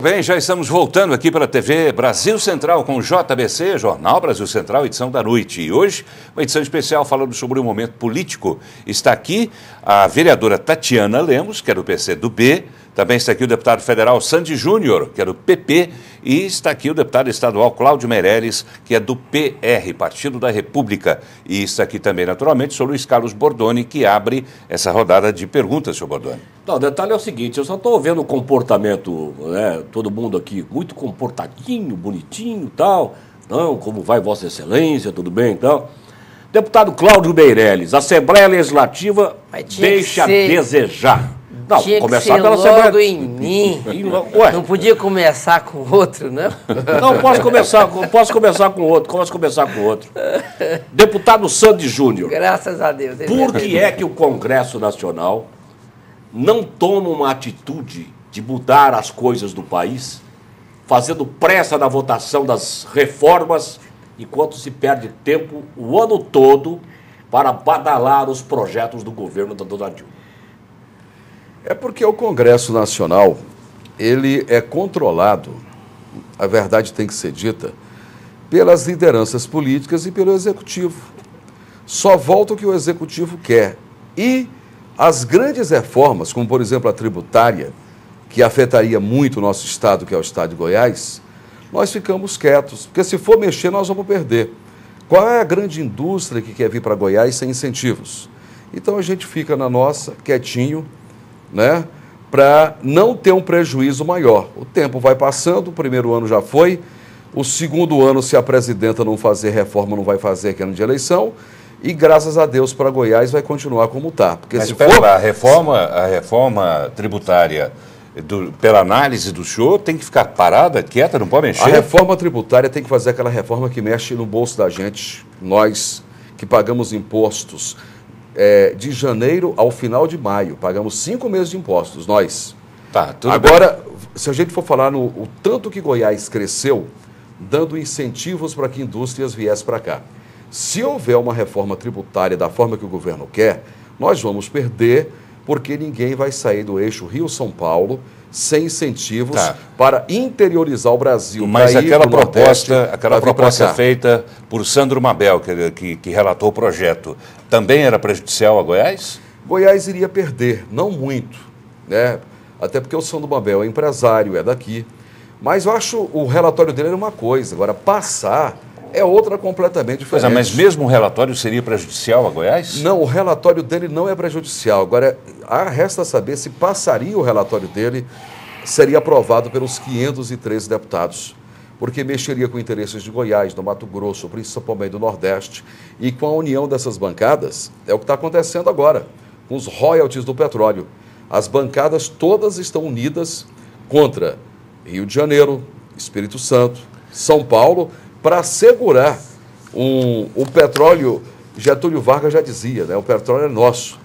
Bem, já estamos voltando aqui para a TV Brasil Central com o JBC, Jornal Brasil Central, edição da noite. E hoje, uma edição especial falando sobre o momento político. Está aqui a vereadora Tatiana Lemos, que é do PCdoB, também está aqui o deputado federal Sandy Júnior, que é do PP, e está aqui o deputado estadual Cláudio Meirelles, que é do PR, Partido da República. E está aqui também, naturalmente, o senhor Luiz Carlos Bordoni, que abre essa rodada de perguntas, senhor Bordoni. Não, o detalhe é o seguinte, eu só estou vendo o comportamento, né, todo mundo aqui muito comportadinho, bonitinho e tal. Não, como vai Vossa Excelência, tudo bem e tal. Deputado Cláudio Meirelles, Assembleia Legislativa deixa a desejar. Não, tinha começar que ser pela logo Assembleia. em mim. Ué. Não podia começar com outro, não? Não, posso começar com outro. Deputado Sandy Júnior. Graças a Deus. Por que é que o Congresso Nacional não toma uma atitude de mudar as coisas do país, fazendo pressa na votação das reformas, enquanto se perde tempo o ano todo para badalar os projetos do governo da dona Dilma? É porque o Congresso Nacional, ele é controlado, a verdade tem que ser dita, pelas lideranças políticas e pelo Executivo. Só volta o que o Executivo quer. E as grandes reformas, como por exemplo a tributária, que afetaria muito o nosso estado, que é o estado de Goiás, nós ficamos quietos, porque se for mexer nós vamos perder. Qual é a grande indústria que quer vir para Goiás sem incentivos? Então a gente fica na nossa, quietinho, né, para não ter um prejuízo maior. O tempo vai passando, o primeiro ano já foi, o segundo ano, se a presidenta não fazer reforma, não vai fazer, que é ano de eleição, e graças a Deus para Goiás vai continuar como está. Mas se for lá, a reforma tributária, pela análise do senhor, tem que ficar parada, quieta, não pode mexer? A reforma tributária tem que fazer aquela reforma que mexe no bolso da gente, nós que pagamos impostos. De janeiro ao final de maio, pagamos 5 meses de impostos, nós. Tá, tudo Agora, bem. Se a gente for falar no o tanto que Goiás cresceu, dando incentivos para que indústrias viessem para cá. Se houver uma reforma tributária da forma que o governo quer, nós vamos perder, porque ninguém vai sair do eixo Rio-São Paulo sem incentivos para interiorizar o Brasil. Mas aquela proposta feita por Sandro Mabel, que relatou o projeto, também era prejudicial a Goiás? Goiás iria perder, não muito, né? Até porque o Sandro Mabel é empresário, é daqui. Mas eu acho o relatório dele era uma coisa, agora passar é outra completamente diferente. Pois é, mas mesmo o relatório seria prejudicial a Goiás? Não, o relatório dele não é prejudicial. Agora, resta saber se passaria o relatório dele, seria aprovado pelos 513 deputados, porque mexeria com interesses de Goiás, do Mato Grosso, principalmente do Nordeste, e com a união dessas bancadas, é o que está acontecendo agora, com os royalties do petróleo. As bancadas todas estão unidas contra Rio de Janeiro, Espírito Santo, São Paulo, para assegurar o petróleo. Getúlio Vargas já dizia, né? O petróleo é nosso.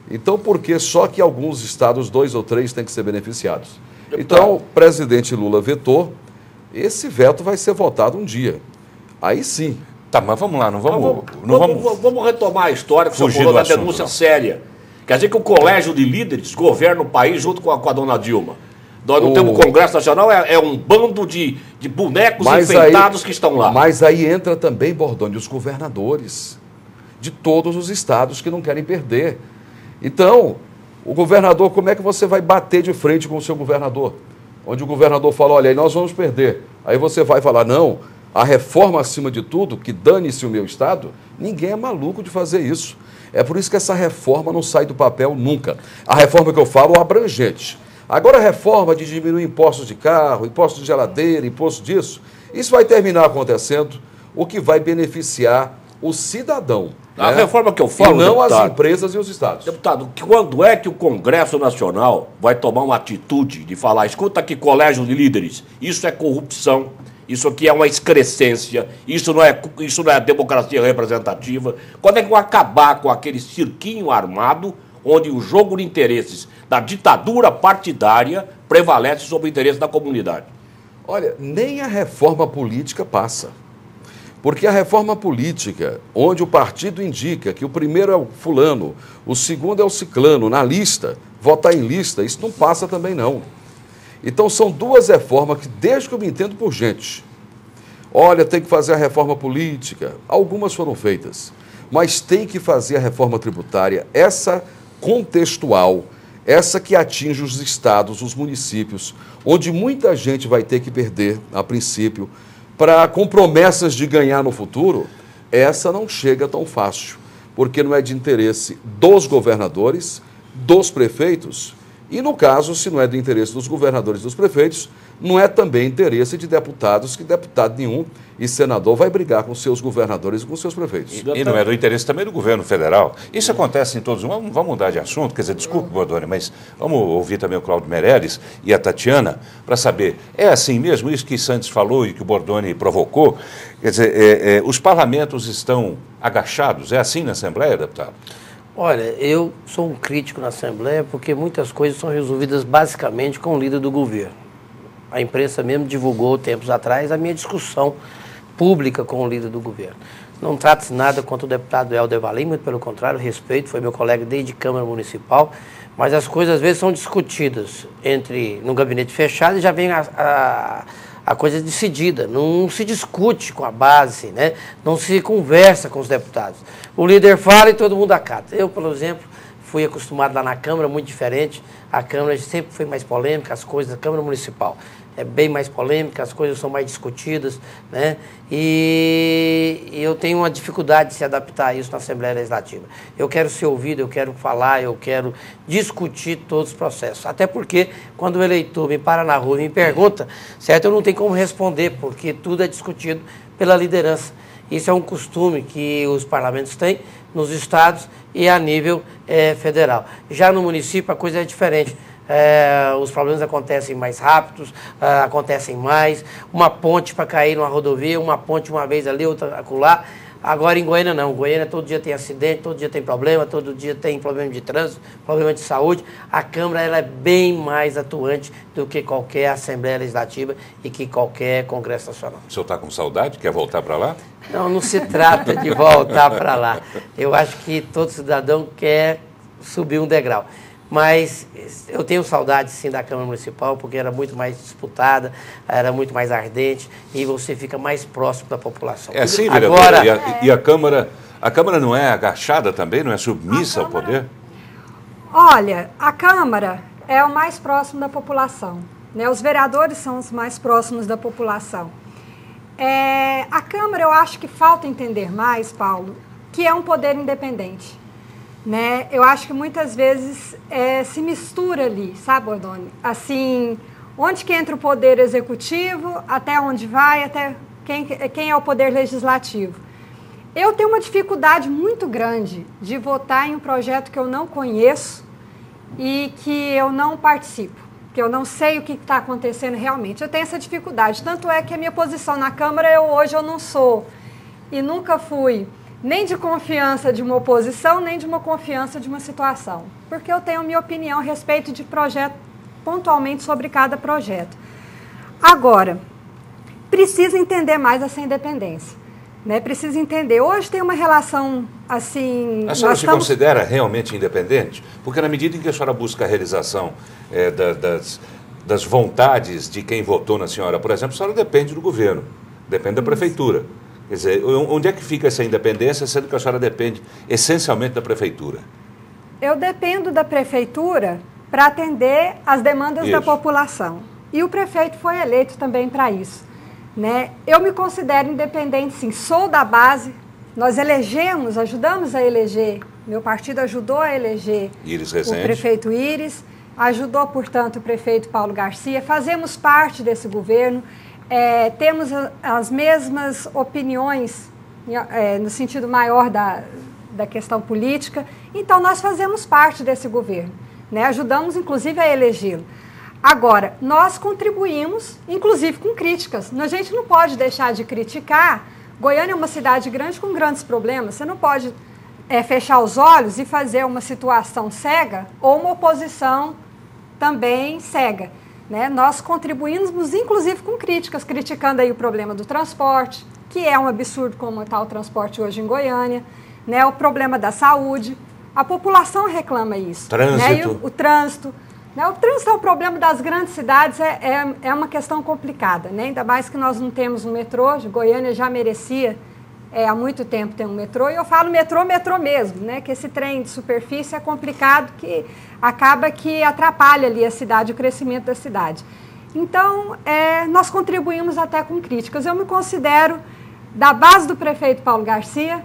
Então, por que só que alguns estados, 2 ou 3, têm que ser beneficiados? Então, o presidente Lula vetou, esse veto vai ser votado um dia. Aí sim. Tá, mas vamos lá, vamos retomar a história que o senhor falou da denúncia séria. Quer dizer que o colégio de líderes governa o país junto com a dona Dilma. Nós não temos o Congresso Nacional, é um bando de bonecos enfeitados que estão lá. Mas aí entra também, Bordoni, os governadores de todos os estados que não querem perder. Então, o governador, como é que você vai bater de frente com o seu governador? Onde o governador fala, olha, aí nós vamos perder. Aí você vai falar, não, a reforma acima de tudo, que dane-se o meu estado, ninguém é maluco de fazer isso. É por isso que essa reforma não sai do papel nunca. A reforma que eu falo é abrangente. Agora a reforma de diminuir impostos de carro, imposto de geladeira, imposto disso, isso vai terminar acontecendo, o que vai beneficiar o cidadão. A reforma que eu falo, e não deputado, as empresas e os estados. Deputado, quando é que o Congresso Nacional vai tomar uma atitude de falar, escuta aqui, colégio de líderes, isso é corrupção, isso aqui é uma excrescência, isso não é democracia representativa. Quando é que vai acabar com aquele cirquinho armado onde o jogo de interesses da ditadura partidária prevalece sobre o interesse da comunidade? Olha, nem a reforma política passa. Porque a reforma política, onde o partido indica que o primeiro é o fulano, o segundo é o ciclano, na lista, votar em lista, isso não passa também não. Então, são duas reformas que, desde que eu me entendo por gente, olha, tem que fazer a reforma política, algumas foram feitas, mas tem que fazer a reforma tributária, essa contextual, essa que atinge os estados, os municípios, onde muita gente vai ter que perder, a princípio, com promessas de ganhar no futuro, essa não chega tão fácil, porque não é de interesse dos governadores, dos prefeitos, e no caso, se não é do interesse dos governadores e dos prefeitos, não é também interesse de deputados, que deputado nenhum e senador vai brigar com seus governadores e com seus prefeitos. E não é do interesse também do governo federal. Isso acontece em todos. Vamos mudar de assunto, quer dizer, desculpe, Bordoni, mas vamos ouvir também o Cláudio Meirelles e a Tatiana para saber, é assim mesmo isso que Santos falou e que o Bordoni provocou? Quer dizer, os parlamentos estão agachados? É assim na Assembleia, deputado? Olha, eu sou um crítico na Assembleia porque muitas coisas são resolvidas basicamente com o líder do governo. A imprensa mesmo divulgou tempos atrás a minha discussão pública com o líder do governo. Não trata-se nada contra o deputado Helder Valim, muito pelo contrário, respeito, foi meu colega desde Câmara Municipal, mas as coisas às vezes são discutidas no gabinete fechado e já vem a coisa decidida, não se discute com a base, né? Não se conversa com os deputados. O líder fala e todo mundo acata. Eu, por exemplo, fui acostumado lá na Câmara, muito diferente. A Câmara sempre foi mais polêmica, as coisas da Câmara Municipal é bem mais polêmica, as coisas são mais discutidas, né? E eu tenho uma dificuldade de se adaptar a isso na Assembleia Legislativa. Eu quero ser ouvido, eu quero falar, eu quero discutir todos os processos. Até porque, quando o eleitor me para na rua e me pergunta, certo, eu não tenho como responder, porque tudo é discutido pela liderança. Isso é um costume que os parlamentos têm nos estados e a nível federal. Já no município a coisa é diferente. Os problemas acontecem mais rápidos, acontecem mais. Uma ponte para cair numa rodovia, uma ponte uma vez ali, outra acolá. Agora em Goiânia não. Goiânia todo dia tem acidente, todo dia tem problema, todo dia tem problema de trânsito, problema de saúde. A Câmara ela é bem mais atuante do que qualquer Assembleia Legislativa e que qualquer Congresso Nacional. O senhor está com saudade? Quer voltar para lá? Não, não se trata de voltar para lá. Eu acho que todo cidadão quer subir um degrau. Mas eu tenho saudade, sim, da Câmara Municipal, porque era muito mais disputada, era muito mais ardente e você fica mais próximo da população. É assim, vereadora? Agora, e a Câmara não é agachada também, não é submissa ao poder? Olha, a Câmara é o mais próximo da população, né? Os vereadores são os mais próximos da população. A Câmara, eu acho que falta entender mais, Paulo, que é um poder independente. Né? Eu acho que muitas vezes se mistura ali, sabe, Bordoni? Assim, onde que entra o poder executivo, até onde vai, até quem é o poder legislativo. Eu tenho uma dificuldade muito grande de votar em um projeto que eu não conheço e que eu não participo, que eu não sei o que está acontecendo realmente. Eu tenho essa dificuldade, tanto é que a minha posição na Câmara, hoje eu não sou e nunca fui nem de confiança de uma oposição, nem de uma confiança de uma situação. Porque eu tenho a minha opinião a respeito de projeto, pontualmente sobre cada projeto. Agora, precisa entender mais essa independência. Né? Precisa entender. Hoje tem uma relação assim... A senhora se considera realmente independente? Porque na medida em que a senhora busca a realização das vontades de quem votou na senhora, por exemplo, a senhora depende do governo, depende da prefeitura. Quer dizer, onde é que fica essa independência, sendo que a senhora depende essencialmente da prefeitura? Eu dependo da prefeitura para atender às demandas da população. E o prefeito foi eleito também para isso. Né? Eu me considero independente, sim. Sou da base. Nós elegemos, ajudamos a eleger. Meu partido ajudou a eleger o prefeito Íris. Ajudou, portanto, o prefeito Paulo Garcia. Fazemos parte desse governo. Temos as mesmas opiniões no sentido maior da questão política, então nós fazemos parte desse governo, né? Ajudamos inclusive a elegê-lo. Agora, nós contribuímos, inclusive com críticas, a gente não pode deixar de criticar. Goiânia é uma cidade grande com grandes problemas, você não pode fechar os olhos e fazer uma situação cega ou uma oposição também cega. Né? Nós contribuímos, inclusive, com críticas, criticando aí o problema do transporte, que é um absurdo como está o transporte hoje em Goiânia, né? O problema da saúde. A população reclama isso. Trânsito. Né? O trânsito. Né? O trânsito é um problema das grandes cidades, é uma questão complicada, né? Ainda mais que nós não temos um metrô. Goiânia já merecia há muito tempo ter um metrô, e eu falo metrô mesmo, né? Que esse trem de superfície é complicado, que acaba que atrapalha ali a cidade, o crescimento da cidade. Então, nós contribuímos até com críticas. Eu me considero da base do prefeito Paulo Garcia,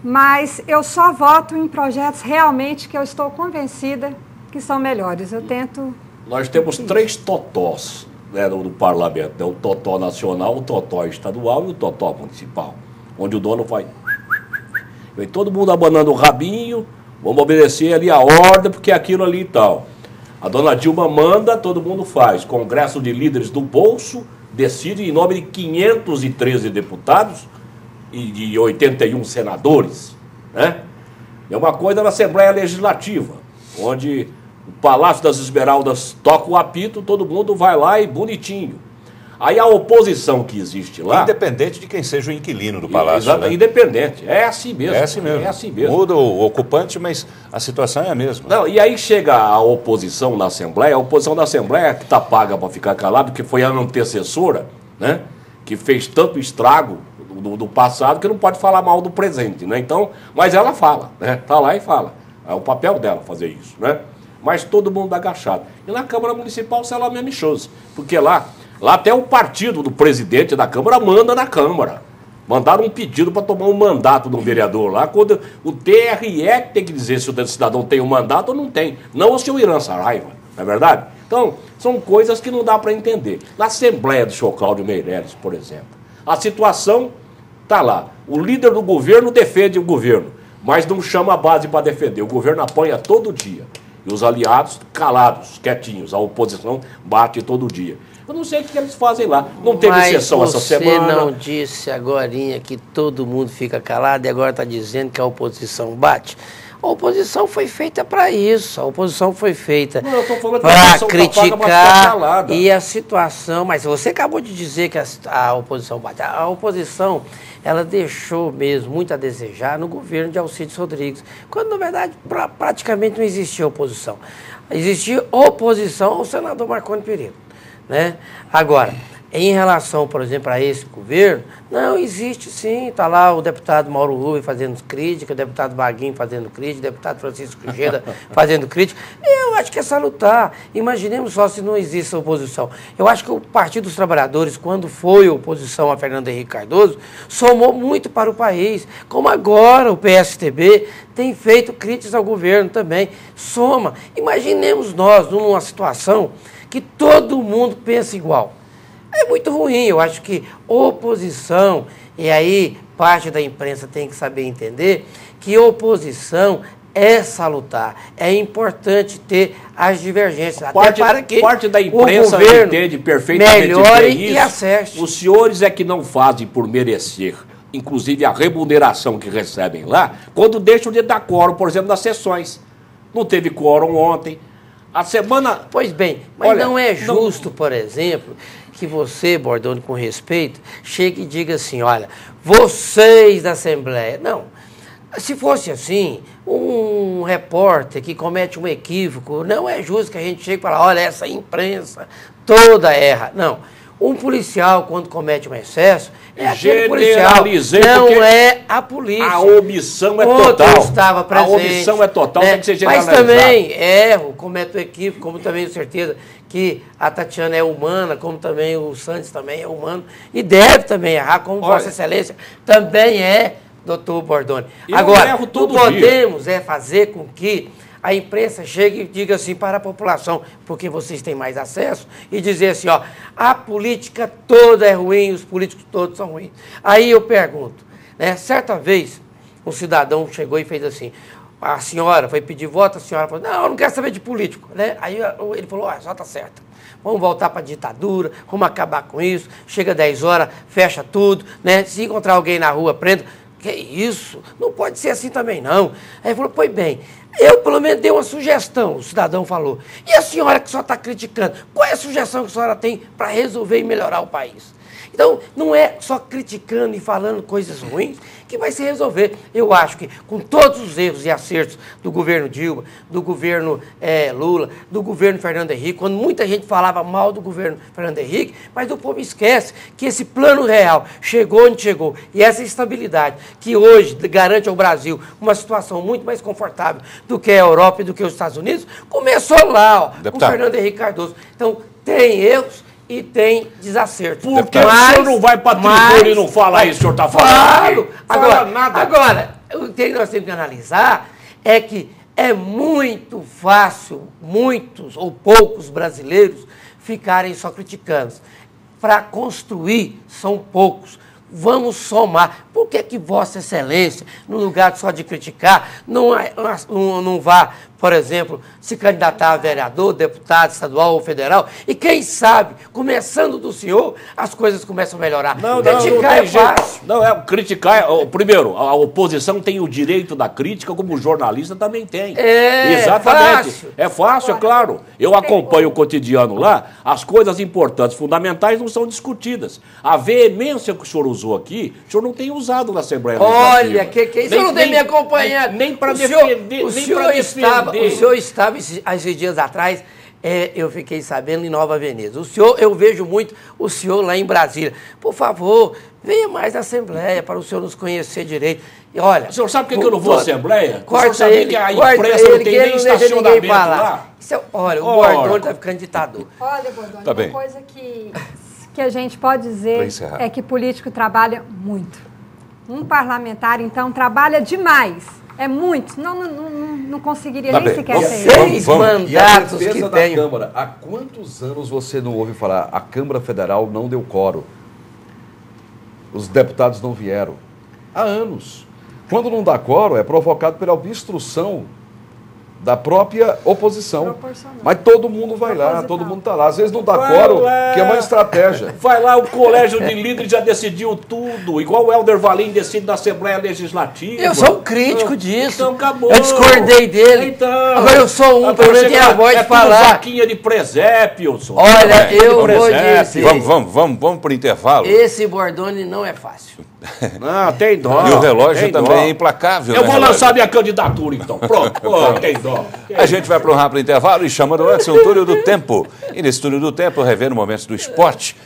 mas eu só voto em projetos realmente que eu estou convencida que são melhores. Eu tento... Nós temos 3 totós, né, no parlamento, né? O totó nacional, o totó estadual e o totó municipal, onde o dono vai... Vem todo mundo abanando o rabinho, vamos obedecer ali a ordem, porque é aquilo ali e tal. A dona Dilma manda, todo mundo faz. Congresso de líderes do bolso decide em nome de 513 deputados e de 81 senadores, né? É uma coisa na Assembleia Legislativa, onde o Palácio das Esmeraldas toca o apito, todo mundo vai lá e bonitinho. Aí a oposição que existe lá... Independente de quem seja o inquilino do palácio. Né? Independente. É assim mesmo. É assim mesmo. É assim mesmo. Muda o ocupante, mas a situação é a mesma. Não, e aí chega a oposição na Assembleia, a oposição da Assembleia que está paga para ficar calado, que foi a antecessora, né? Que fez tanto estrago do passado que não pode falar mal do presente, né? Então, mas ela fala, né? Tá lá e fala. É o papel dela fazer isso, né? Mas todo mundo agachado. E na Câmara Municipal, sei lá, mesmo chose. Porque lá até o partido do presidente da Câmara manda na Câmara. Mandaram um pedido para tomar um mandato de um vereador lá, quando o TRE tem que dizer se o cidadão tem um mandato ou não tem. Não o seu Irã Saraiva, não é verdade? Então, são coisas que não dá para entender. Na Assembleia do senhor Cláudio Meireles, por exemplo, a situação está lá. O líder do governo defende o governo, mas não chama a base para defender. O governo apanha todo dia. E os aliados calados, quietinhos. A oposição bate todo dia. Eu não sei o que eles fazem lá. Não teve sessão essa semana. Você não disse agorinha que todo mundo fica calado e agora está dizendo que a oposição bate? A oposição foi feita para isso. A oposição foi feita para criticar e a situação... Mas você acabou de dizer que a oposição bate. A oposição, ela deixou mesmo muito a desejar no governo de Alcides Rodrigues, quando, na verdade, praticamente não existia oposição. Existia oposição ao senador Marconi Perillo, né? Agora, em relação, por exemplo, a esse governo, não, existe sim, está lá o deputado Mauro Rui fazendo crítica, o deputado Baguinho fazendo crítica, o deputado Francisco Geda fazendo crítica. Eu acho que é salutar. Imaginemos só se não existe oposição. Eu acho que o Partido dos Trabalhadores, quando foi oposição a Fernando Henrique Cardoso, somou muito para o país, como agora o PSTB tem feito críticas ao governo também. Soma. Imaginemos nós numa situação que todo mundo pensa igual. É muito ruim, eu acho que oposição, e aí parte da imprensa tem que saber entender que oposição é salutar, é importante ter as divergências, até para que parte da imprensa entende perfeitamente melhore bem isso. E acerte. Os senhores é que não fazem por merecer, inclusive a remuneração que recebem lá, quando deixam de dar quórum, por exemplo, nas sessões. Não teve quórum ontem. A semana... Pois bem, mas olha, não é justo, por exemplo, que você, Bordoni, com respeito, chegue e diga assim, olha, vocês da Assembleia... Não, se fosse assim, um repórter que comete um equívoco, não é justo que a gente chegue e fale, olha, essa imprensa toda erra. Não, um policial, quando comete um excesso, é aquele policial, não é a polícia. A omissão é total. Estava presente, a omissão é total, né? Tem que ser generalizado. Mas também erro, comete o equívoco, como também tenho certeza que a Tatiana é humana, como também o Santos também é humano, e deve também errar, como Vossa Excelência também é, doutor Bordoni. Agora, o que podemos fazer com que a imprensa chegue e diga assim para a população, porque vocês têm mais acesso, e dizer assim, ó, a política toda é ruim, os políticos todos são ruins. Aí eu pergunto, né, certa vez, um cidadão chegou e fez assim, a senhora foi pedir voto, a senhora falou, não, eu não quero saber de político, né? Aí ele falou, só tá certo. Vamos voltar para a ditadura, vamos acabar com isso, chega 10 horas, fecha tudo, né? Se encontrar alguém na rua, prenda. Que isso? Não pode ser assim também, não. Aí ele falou, pois bem, eu pelo menos dei uma sugestão, o cidadão falou. E a senhora que só está criticando, qual é a sugestão que a senhora tem para resolver e melhorar o país? Então, não é só criticando e falando coisas ruins que vai se resolver. Eu acho que com todos os erros e acertos do governo Dilma, do governo Lula, do governo Fernando Henrique, quando muita gente falava mal do governo Fernando Henrique, mas o povo esquece que esse plano real chegou onde chegou. E essa estabilidade que hoje garante ao Brasil uma situação muito mais confortável do que a Europa e do que os Estados Unidos, começou lá, ó, com Fernando Henrique Cardoso. Então, tem erros e tem desacertos. Por que o senhor não vai para a tribuna e não fala isso que o senhor está falando? Agora, o que nós temos que analisar é que é muito fácil muitos ou poucos brasileiros ficarem só criticando. Para construir, são poucos. Vamos somar. Por que Vossa Excelência, no lugar só de criticar, não vá, por exemplo, se candidatar a vereador, deputado estadual ou federal? E quem sabe, começando do senhor, as coisas começam a melhorar. Criticar é fácil. Não, criticar... Primeiro, a oposição tem o direito da crítica, como o jornalista também tem. Exatamente. Fácil. É fácil, é claro. Eu acompanho o cotidiano lá, as coisas importantes, fundamentais, não são discutidas. A veemência que o senhor usou aqui, o senhor não tem usado na Assembleia Legislativa. Olha, que isso não tem me acompanhado. Nem para defender. O senhor estava, esses dias atrás, eu fiquei sabendo, em Nova Veneza. Eu vejo muito o senhor lá em Brasília. Por favor, venha mais à Assembleia para o senhor nos conhecer direito. E olha, o senhor sabe por que eu não vou à Assembleia? Corta ele, que a imprensa não tem nem estacionamento lá? Olha, o Bordoni está ficando ditador. Olha, Bordoni, Tá bem. uma coisa que a gente pode dizer é que político trabalha muito. Um parlamentar, então, trabalha demais. É muito. Não conseguiria nem sequer ser. 6 mandatos e a que da tem. Câmara. Há quantos anos você não ouve falar a Câmara Federal não deu quórum? Os deputados não vieram. Há anos. Quando não dá quórum, é provocado pela obstrução da própria oposição. Mas todo mundo vai lá, todo mundo está lá. Às vezes não dá quórum, que é uma estratégia. Vai lá, o colégio de líderes já decidiu tudo, igual o Helder Valim decide na Assembleia Legislativa. Eu sou um crítico disso. Então acabou. Eu discordei dele. Então, agora eu sou um, pelo menos tenho a voz de falar. Vaquinha de presépio. Olha, eu vou dizer. Vamos para o intervalo. Esse Bordoni não é fácil. Não, tem dó. E o relógio também é implacável. Eu vou lançar minha candidatura, então. Pronto. Tem dó. A gente vai para um rápido intervalo e chamando antes um túnel do tempo. E nesse túnel do tempo, revendo momentos do esporte.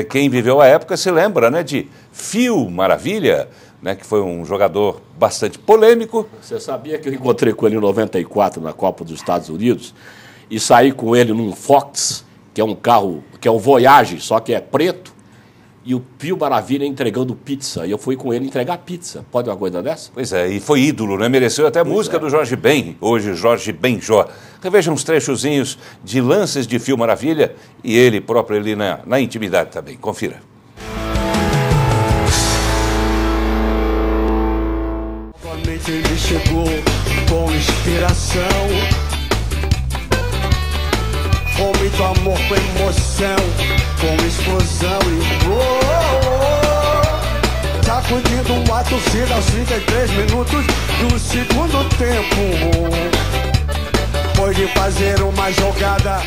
Quem viveu a época se lembra, né, de Phil Maravilha, né, que foi um jogador bastante polêmico. Você sabia que eu encontrei com ele em 94 na Copa dos Estados Unidos e saí com ele num Fox, que é um carro, que é um Voyage, só que é preto. E o Phil Maravilha entregando pizza. E eu fui com ele entregar pizza. Pode uma coisa dessa? Pois é, e foi ídolo, né? Mereceu até a música do Jorge Ben, hoje Jorge Benjó. Reveja uns trechozinhos de lances de Phil Maravilha e ele próprio ali na intimidade também. Confira. Novamente ele chegou com inspiração, com muito amor, com emoção, com explosão e sacudindo a torcida aos 33 minutos do segundo tempo. Depois de fazer uma jogada